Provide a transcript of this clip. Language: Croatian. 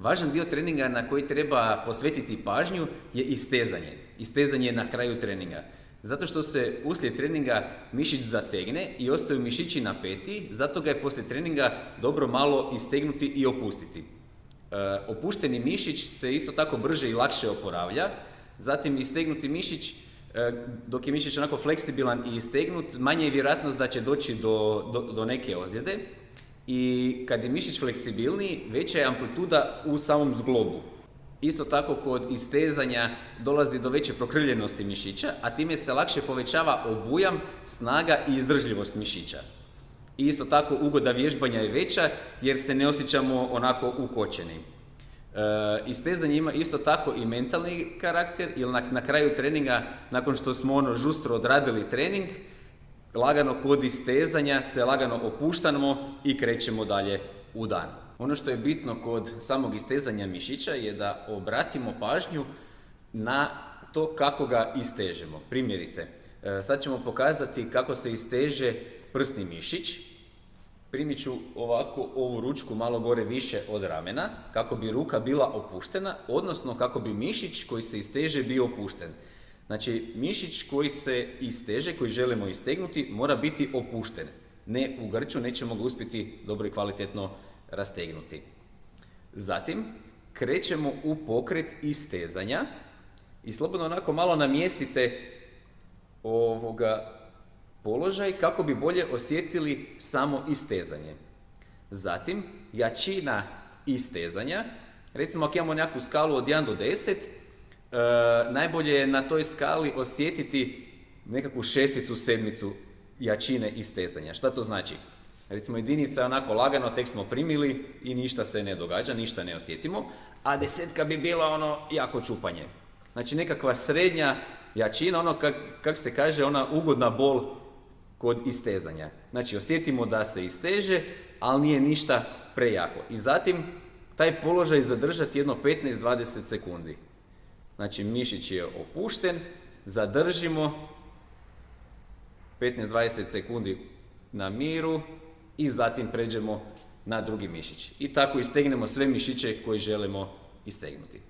Važan dio treninga na koji treba posvetiti pažnju je istezanje. Istezanje je na kraju treninga. Zato što se uslijed treninga mišić zategne i ostaju mišići napeti, zato ga je poslije treninga dobro malo istegnuti i opustiti. Opušteni mišić se isto tako brže i lakše oporavlja, zatim istegnuti mišić, dok je mišić onako fleksibilan i istegnut, manje je vjerojatnost da će doći do neke ozljede. I kad je mišić fleksibilniji, veća je amplituda u samom zglobu. Isto tako kod istezanja dolazi do veće prokrvljenosti mišića, a time se lakše povećava obujam, snaga i izdržljivost mišića. I isto tako ugoda vježbanja je veća jer se ne osjećamo onako ukočeni. Istezanje ima isto tako i mentalni karakter, jer na kraju treninga, nakon što smo žustro odradili trening, lagano kod istezanja se lagano opuštamo i krećemo dalje u dan. Ono što je bitno kod samog istezanja mišića je da obratimo pažnju na to kako ga istežemo. Primjerice, sad ćemo pokazati kako se isteže prsni mišić. Primit ću ovako ovu ručku malo gore više od ramena, kako bi ruka bila opuštena, odnosno kako bi mišić koji se isteže bio opušten. Znači, mišić koji se isteže, koji želimo istegnuti, mora biti opušten. Ne u grču, nećemo ga uspjeti dobro i kvalitetno rastegnuti. Zatim, krećemo u pokret istezanja i slobodno onako malo namjestite položaj kako bi bolje osjetili samo istezanje. Zatim, jačina istezanja. Recimo, ako imamo nekakvu skalu od 1 do 10, najbolje je na toj skali osjetiti nekakvu 6, 7 jačine istezanja. Šta to znači? Recimo, jedinica je onako lagano, tek smo primili i ništa se ne događa, ništa ne osjetimo, a 10 bi bila jako čupanje. Znači, nekakva srednja jačina, kak se kaže, ona ugodna bol kod istezanja. Znači, osjetimo da se isteže, ali nije ništa prejako. I zatim, taj položaj zadržati jedno 15-20 sekundi. Znači, mišić je opušten, zadržimo 15-20 sekundi na miru i zatim pređemo na drugi mišić. I tako istegnemo sve mišiće koje želimo istegnuti.